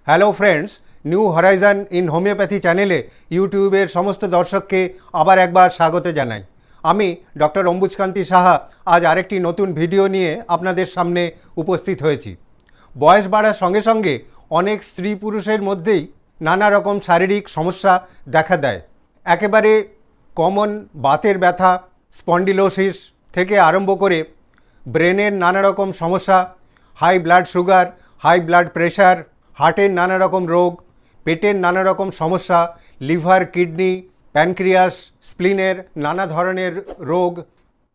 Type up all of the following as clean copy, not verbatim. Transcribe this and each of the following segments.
Hello friends, new Horizon in homeopathy চ্যানেলে ইউটিউবের সমস্ত দর্শককে আবার একবার স্বাগত জানাই। আমি ডক্টর অম্বুজকান্তি সাহা আজ আরেকটি নতুন ভিডিও নিয়ে আপনাদের সামনে উপস্থিত হয়েছি। বয়স বাড়ার সঙ্গে সঙ্গে অনেক স্ত্রী পুরুষের মধ্যেই নানা রকম শারীরিক সমস্যা দেখা দেয়। একেবারে কমন বাতের ব্যথা, স্পন্ডিলোসিস থেকে আরম্ভ করে ব্রেনের নানা রকম সমস্যা, high blood sugar, high blood pressure, হার্টের নানা রকম রোগ, পেটের নানা রকম সমস্যা, লিভার, কিডনি, প্যানক্রিয়াস, স্প্লিনের নানা ধরনের রোগ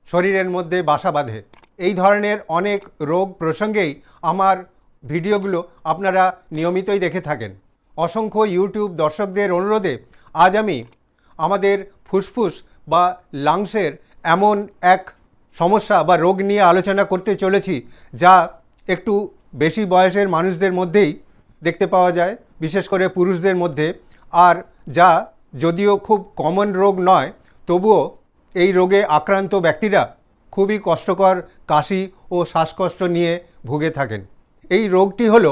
শরীরের মধ্যে বাসা বাঁধে। এই ধরনের অনেক রোগ প্রসঙ্গেই আমার ভিডিওগুলো আপনারা নিয়মিতই দেখে থাকেন। অসংখ্য ইউটিউব দর্শকদের অনুরোধে আজ আমি আমাদের ফুসফুস বা লাংসের এমন এক সমস্যা বা রোগ নিয়ে আলোচনা করতে চলেছি যা একটু বেশি বয়সের মানুষদের মধ্যেই দেখতে পাওয়া যায়, বিশেষ করে পুরুষদের মধ্যে। আর যা যদিও খুব কমন রোগ নয়, তবুও এই রোগে আক্রান্ত ব্যক্তিরা খুবই কষ্টকর কাশি ও শ্বাসকষ্ট নিয়ে ভুগে থাকেন। এই রোগটি হলো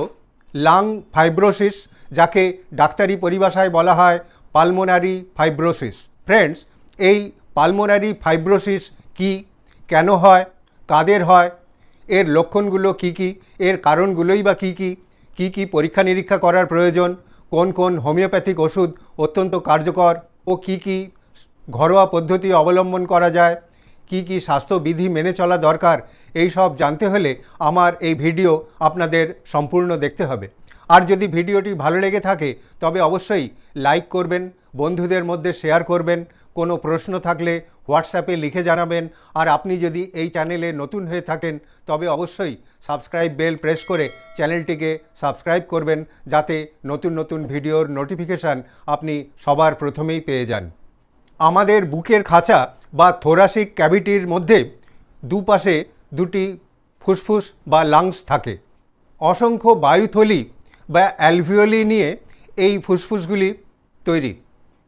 লাং ফাইব্রোসিস, যাকে ডাক্তারি পরিভাষায় বলা হয় পালমোনারি ফাইব্রোসিস। ফ্রেন্ডস, এই পালমোনারি ফাইব্রোসিস কি, কেন হয়, কাদের হয়, এর লক্ষণগুলো কি কি, এর কারণগুলোই বা কি কি, কি কি পরীক্ষা নিরীক্ষা করার প্রয়োজন, কোন কোন হোমিওপ্যাথিক ওষুধ অত্যন্ত কার্যকর ও কি কি ঘরোয়া পদ্ধতি অবলম্বন করা যায়, কি কি স্বাস্থ্যবিধি মেনে চলা দরকার, এই সব জানতে হলে আমার এই ভিডিও আপনাদের সম্পূর্ণ দেখতে হবে। আর যদি ভিডিওটি ভালো লেগে থাকে তবে অবশ্যই লাইক করবেন, বন্ধুদের মধ্যে শেয়ার করবেন, কোনো প্রশ্ন থাকলে হোয়াটসঅ্যাপে লিখে জানাবেন। আর আপনি যদি এই চ্যানেলে নতুন হয়ে থাকেন তবে অবশ্যই সাবস্ক্রাইব বেল প্রেস করে চ্যানেলটিকে সাবস্ক্রাইব করবেন, যাতে নতুন নতুন ভিডিওর নোটিফিকেশান আপনি সবার প্রথমেই পেয়ে যান। আমাদের বুকের খাঁচা বা থোরাসিক ক্যাভিটির মধ্যে দুপাশে দুটি ফুসফুস বা লাংস থাকে। অসংখ্য বায়ুথলি বা অ্যালভিওলি নিয়ে এই ফুসফুসগুলি তৈরি।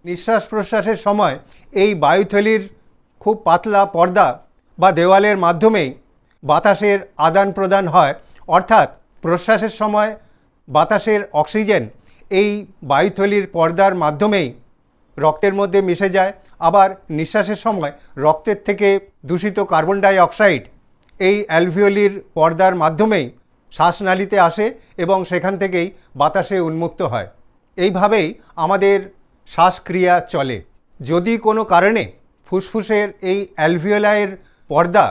নিঃশ্বাস প্রশ্বাসের সময় এই বায়ুথলির খুব পাতলা পর্দা বা দেওয়ালের মাধ্যমেই বাতাসের আদান প্রদান হয়, অর্থাৎ প্রশ্বাসের সময় বাতাসের অক্সিজেন এই বায়ুথলির পর্দার মাধ্যমেই রক্তের মধ্যে মিশে যায়। আবার নিঃশ্বাসের সময় রক্তের থেকে দূষিত কার্বন ডাই অক্সাইড এই অ্যালভিওলির পর্দার মাধ্যমেই শ্বাসনালীতে আসে এবং সেখান থেকেই বাতাসে উন্মুক্ত হয়। এইভাবেই আমাদের শ্বাসক্রিয়া চলে। যদি কোনো কারণে ফুসফুসের এই অ্যালভিওলাইয়ের পর্দা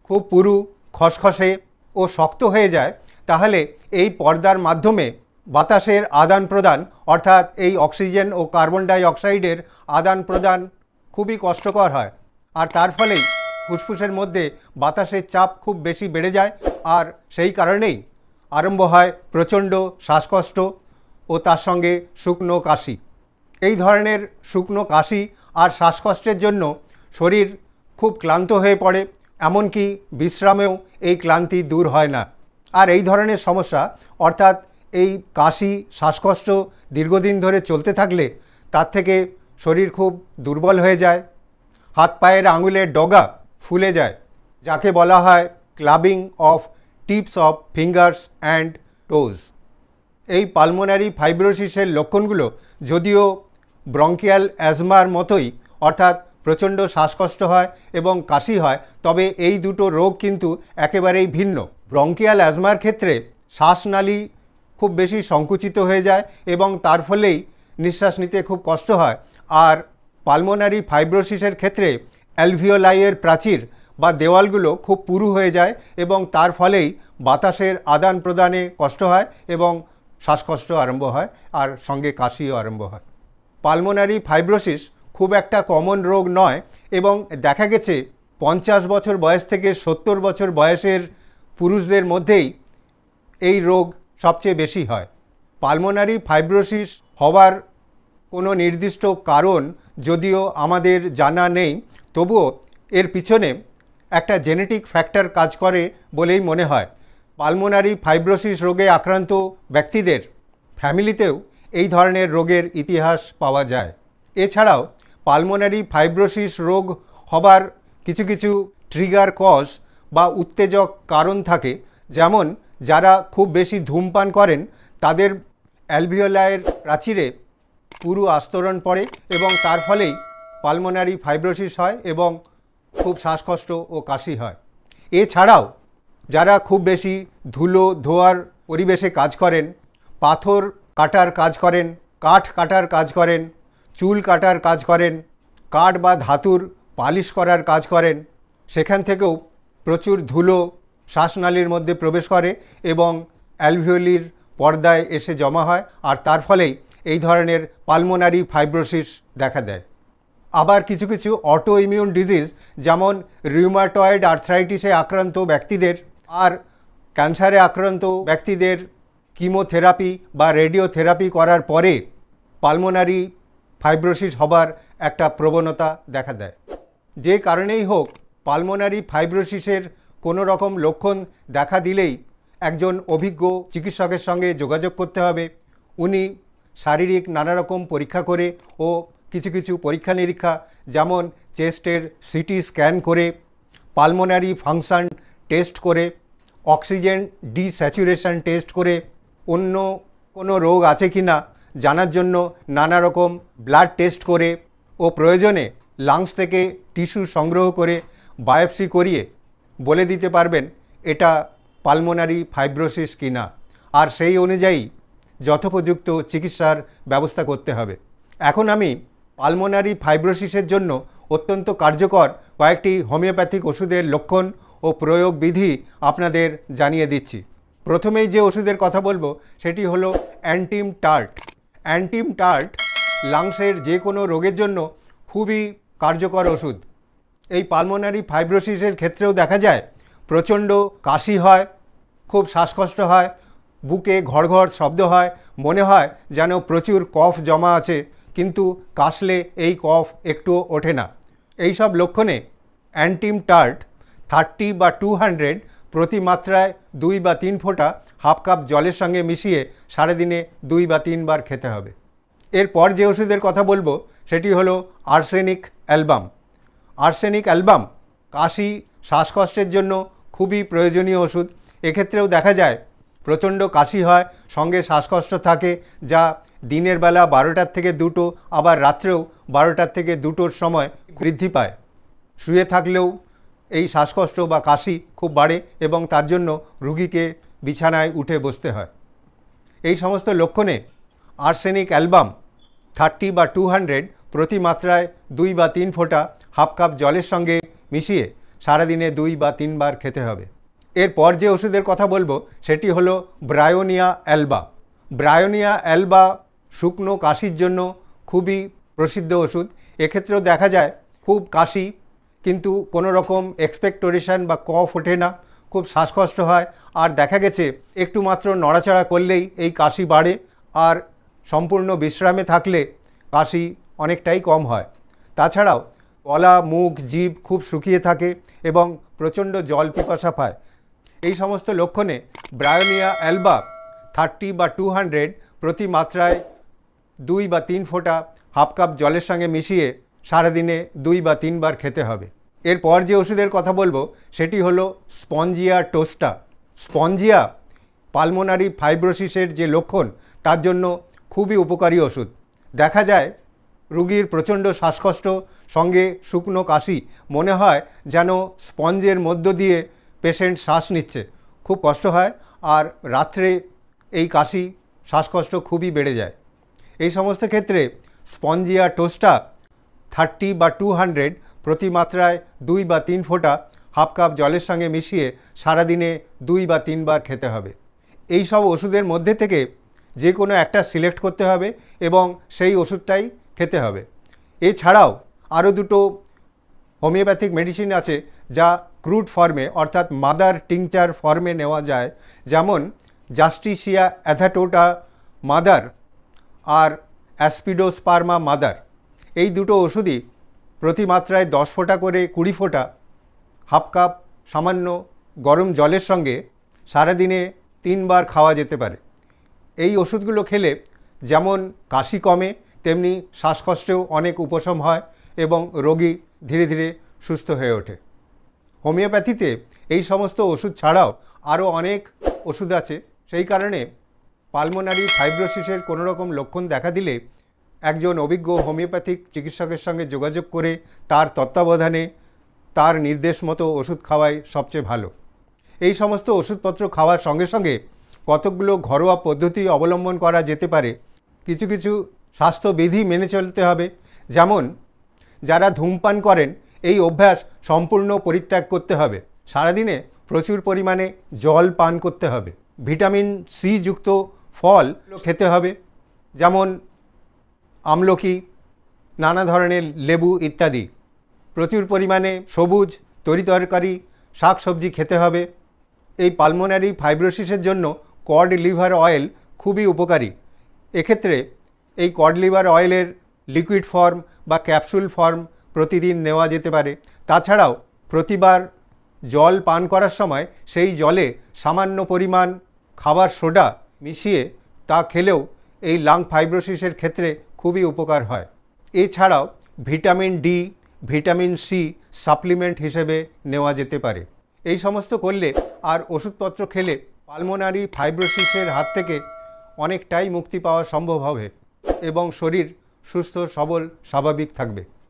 খুব পুরু, খসখসে ও শক্ত হয়ে যায়, তাহলে এই পর্দার মাধ্যমে বাতাসের আদান প্রদান, অর্থাৎ এই অক্সিজেন ও কার্বন ডাই অক্সাইডের আদান প্রদান খুবই কষ্টকর হয়। আর তার ফলেই ফুসফুসের মধ্যে বাতাসের চাপ খুব বেশি বেড়ে যায়, আর সেই কারণেই আরম্ভ হয় প্রচণ্ড শ্বাসকষ্ট ও তার সঙ্গে শুকনো কাশি। এই ধরনের শুকনো কাশি আর শ্বাসকষ্টের জন্য শরীর খুব ক্লান্ত হয়ে পড়ে, এমনকি বিশ্রামেও এই ক্লান্তি দূর হয় না। আর এই ধরনের সমস্যা, অর্থাৎ এই কাশি, শ্বাসকষ্ট দীর্ঘদিন ধরে চলতে থাকলে তার থেকে শরীর খুব দুর্বল হয়ে যায়, হাত পায়ের আঙুলের ডগা ফুলে যায়, যাকে বলা হয় clubbing of tips of fingers and toes. এই পালমোনারি ফাইব্রোসিসের লক্ষণগুলো যদিও ব্রঙ্কিয়াল অ্যাজমার মতোই, অর্থাৎ প্রচণ্ড শ্বাসকষ্ট হয় এবং কাশি হয়, তবে এই দুটো রোগ কিন্তু একেবারেই ভিন্ন। ব্রঙ্কিয়াল অ্যাজমার ক্ষেত্রে শ্বাসনালী খুব বেশি সংকুচিত হয়ে যায় এবং তার ফলেই নিঃশ্বাস নিতে খুব কষ্ট হয়। আর পালমোনারি ফাইব্রোসিসের ক্ষেত্রে অ্যালভিওলাইয়ের প্রাচীর বা দেওয়ালগুলো খুব পুরু হয়ে যায় এবং তার ফলেই বাতাসের আদান প্রদানে কষ্ট হয় এবং শ্বাসকষ্ট আরম্ভ হয়, আর সঙ্গে কাশিও আরম্ভ হয়। পালমোনারি ফাইব্রোসিস খুব একটা কমন রোগ নয় এবং দেখা গেছে 50 বছর বয়স থেকে 70 বছর বয়সের পুরুষদের মধ্যেই এই রোগ সবচেয়ে বেশি হয়। পালমোনারি ফাইব্রোসিস হওয়ার কোনো নির্দিষ্ট কারণ যদিও আমাদের জানা নেই, তবুও এর পিছনে একটা জেনেটিক ফ্যাক্টর কাজ করে বলেই মনে হয়। পালমোনারি ফাইব্রোসিস রোগে আক্রান্ত ব্যক্তিদের ফ্যামিলিতেও এই ধরনের রোগের ইতিহাস পাওয়া যায়। এছাড়াও পালমোনারি ফাইব্রোসিস রোগ হবার কিছু কিছু ট্রিগার কজ বা উত্তেজক কারণ থাকে, যেমন যারা খুব বেশি ধূমপান করেন তাদের অ্যালভিওলাইয়ের প্রাচীরে পুরু আস্তরণ পড়ে এবং তার ফলেই পালমোনারি ফাইব্রোসিস হয় এবং খুব শ্বাসকষ্ট ও কাশি হয়। এছাড়াও যারা খুব বেশি ধুলো ধোয়ার পরিবেশে কাজ করেন, পাথর কাটার কাজ করেন, কাঠ কাটার কাজ করেন, চুল কাটার কাজ করেন, কাঠ বা ধাতুর পালিশ করার কাজ করেন, সেখান থেকেও প্রচুর ধুলো শ্বাসনালীর মধ্যে প্রবেশ করে এবং অ্যালভিওলির পর্দায় এসে জমা হয়, আর তার ফলেই এই ধরনের পালমোনারি ফাইব্রোসিস দেখা দেয়। আবার কিছু কিছু অটো ইমিউন ডিজিজ যেমন রিউমাটয়েড আর্থ্রাইটিসে আক্রান্ত ব্যক্তিদের আর ক্যান্সারে আক্রান্ত ব্যক্তিদের কিমোথেরাপি বা রেডিওথেরাপি করার পরে পালমোনারি ফাইব্রোসিস হবার একটা প্রবণতা দেখা দেয়। যে কারণেই হোক, পালমোনারি ফাইব্রোসিসের কোনো রকম লক্ষণ দেখা দিলেই একজন অভিজ্ঞ চিকিৎসকের সঙ্গে যোগাযোগ করতে হবে। উনি শারীরিক নানা রকম পরীক্ষা করে ও কিছু কিছু পরীক্ষা নিরীক্ষা যেমন চেস্টের সিটি স্ক্যান করে, পালমোনারি ফাংশন টেস্ট করে, অক্সিজেন ডিস্যাচুরেশন টেস্ট করে, অন্য কোনো রোগ আছে কি না জানার জন্য নানা রকম ব্লাড টেস্ট করে ও প্রয়োজনে লাংস থেকে টিস্যু সংগ্রহ করে বায়োপসি করিয়ে বলে দিতে পারবেন এটা পালমোনারি ফাইব্রোসিস কি না, আর সেই অনুযায়ী যথোপযুক্ত চিকিৎসার ব্যবস্থা করতে হবে। এখন আমি পালমোনারি ফাইব্রোসিসের জন্য অত্যন্ত কার্যকর কয়েকটি হোমিওপ্যাথিক ওষুধের লক্ষণ ও প্রয়োগ বিধি আপনাদের জানিয়ে দিচ্ছি। প্রথমেই যে ওষুধের কথা বলবো সেটি হলো অ্যান্টিম টার্ট। অ্যান্টিম টার্ট লাংসের যে কোনো রোগের জন্য খুবই কার্যকর ওষুধ। এই পালমোনারি ফাইব্রোসিসের ক্ষেত্রেও দেখা যায় প্রচণ্ড কাশি হয়, খুব শ্বাসকষ্ট হয়, বুকে ঘড়ঘড় শব্দ হয়, মনে হয় যেন প্রচুর কফ জমা আছে, কিন্তু কাশলে এই কফ একটুও ওঠে না। এই সব লক্ষণে অ্যান্টিম টার্ট 30 বা 200 প্রতি মাত্রায় 2 বা 3 ফোঁটা হাফ কাপ জলের সঙ্গে মিশিয়ে সারাদিনে 2 বা 3 বার খেতে হবে। এরপর যে ওষুধের কথা বলবো সেটি হলো আর্সেনিক অ্যালবাম। আর্সেনিক অ্যালবাম কাশি শ্বাসকষ্টের জন্য খুবই প্রয়োজনীয় ওষুধ। এক্ষেত্রেও দেখা যায় প্রচণ্ড কাশি হয়, সঙ্গে শ্বাসকষ্ট থাকে, যা দিনের বেলা 12টার থেকে 2টো, আবার রাত্রেও 12টার থেকে 2টোর সময় বৃদ্ধি পায়। শুয়ে থাকলেও এই শ্বাসকষ্ট বা কাশি খুব বাড়ে এবং তার জন্য রুগীকে বিছানায় উঠে বসতে হয়। এই সমস্ত লক্ষণে আর্সেনিক অ্যালবাম 30 বা 200 প্রতি মাত্রায় 2 বা 3 ফোঁটা হাফ কাপ জলের সঙ্গে মিশিয়ে সারাদিনে 2 বা 3 বার খেতে হবে। এরপর যে ওষুধের কথা বলবো সেটি হলো ব্রায়োনিয়া অ্যালবা। ব্রায়োনিয়া অ্যালবা শুকনো কাশির জন্য খুবই প্রসিদ্ধ ওষুধ। এক্ষেত্রেও দেখা যায় খুব কাশি, কিন্তু কোনো রকম এক্সপেক্টোরেশন বা কফ ওঠে না, খুব শ্বাসকষ্ট হয়, আর দেখা গেছে একটু মাত্র নড়াচড়া করলেই এই কাশি বাড়ে, আর সম্পূর্ণ বিশ্রামে থাকলে কাশি অনেকটাই কম হয়। তাছাড়াও গলা, মুখ, জিভ খুব শুকিয়ে থাকে এবং প্রচণ্ড জল পিপাসা পায়। এই সমস্ত লক্ষণে ব্রায়োনিয়া অ্যালবা 30 বা 200 প্রতি মাত্রায় 2 বা 3 ফোঁটা হাফ কাপ জলের সঙ্গে মিশিয়ে সারাদিনে 2 বা 3 বার খেতে হবে। এরপর যে ওষুধের কথা বলবো সেটি হলো স্পঞ্জিয়া টোস্টা। স্পঞ্জিয়া পালমোনারি ফাইব্রোসিসের যে লক্ষণ তার জন্য খুবই উপকারী ওষুধ। দেখা যায় রুগীর প্রচণ্ড শ্বাসকষ্ট সঙ্গে শুকনো কাশি, মনে হয় যেন স্পঞ্জের মধ্য দিয়ে পেশেন্ট শ্বাস নিচ্ছে, খুব কষ্ট হয়, আর রাত্রে এই কাশি শ্বাসকষ্ট খুবই বেড়ে যায়। এই সমস্ত ক্ষেত্রে স্পঞ্জিয়া টোস্টা 30 বা 200 প্রতি মাত্রায় 2 বা 3 ফোঁটা হাফ কাপ জলের সঙ্গে মিশিয়ে সারাদিনে 2 বা 3 বার খেতে হবে। এই সব ওষুধের মধ্যে থেকে যে কোনো একটা সিলেক্ট করতে হবে এবং সেই ওষুধটাই খেতে হবে। এছাড়াও আরও দুটো হোমিওপ্যাথিক মেডিসিন আছে যা ক্রুড ফর্মে অর্থাৎ মাদার টিংচার ফর্মে নেওয়া যায়, যেমন জাস্টিসিয়া অ্যাথাটোটা মাদার আর অ্যাসপিডোস্পার্মা মাদার। এই দুটো ওষুধই প্রতি মাত্রায় 10 ফোঁটা করে 20 ফোঁটা হাফ কাপ সামান্য গরম জলের সঙ্গে সারাদিনে 3 বার খাওয়া যেতে পারে। এই ওষুধগুলো খেলে যেমন কাশি কমে, তেমনি শ্বাসকষ্টেও অনেক উপশম হয় এবং রোগী ধীরে ধীরে সুস্থ হয়ে ওঠে। হোমিওপ্যাথিতে এই সমস্ত ওষুধ ছাড়াও আরও অনেক ওষুধ আছে, সেই কারণে পালমোনারি ফাইব্রোসিসের কোনো রকম লক্ষণ দেখা দিলে একজন অভিজ্ঞ হোমিওপ্যাথিক চিকিৎসকের সঙ্গে যোগাযোগ করে তার তত্ত্বাবধানে তার নির্দেশ মতো ওষুধ খাওয়াই সবচেয়ে ভালো। এই সমস্ত ওষুধপত্র খাওয়ার সঙ্গে সঙ্গে কতকগুলো ঘরোয়া পদ্ধতি অবলম্বন করা যেতে পারে। কিছু কিছু স্বাস্থ্যবিধি মেনে চলতে হবে। যেমন যারা ধূমপান করেন এই অভ্যাস সম্পূর্ণ পরিত্যাগ করতে হবে। সারাদিনে প্রচুর পরিমাণে জল পান করতে হবে। ভিটামিন সি যুক্ত ফল খেতে হবে, যেমন আমলকি, নানা ধরনের লেবু ইত্যাদি। প্রচুর পরিমাণে সবুজ তরিতরকারি শাকসবজি খেতে হবে। এই পালমোনারি ফাইব্রোসিসের জন্য কড লিভার অয়েল খুবই উপকারী। এক্ষেত্রে এই কড লিভার অয়েলের লিকুইড ফর্ম বা ক্যাপসুল ফর্ম প্রতিদিন নেওয়া যেতে পারে। তাছাড়াও প্রতিবার জল পান করার সময় সেই জলে সামান্য পরিমাণ খাবার সোডা মিশিয়ে তা খেলেও এই লাং ফাইব্রোসিসের ক্ষেত্রে খুবই উপকার হয়। এছাড়াও vitamin D, vitamin C supplement হিসেবে নেওয়া যেতে পারে। এই সমস্ত করলে আর ওষুধপত্র খেলে পালমোনারি ফাইব্রোসিসের হাত থেকে অনেকটাই মুক্তি পাওয়া সম্ভব হবে এবং শরীর সুস্থ সবল স্বাভাবিক থাকবে।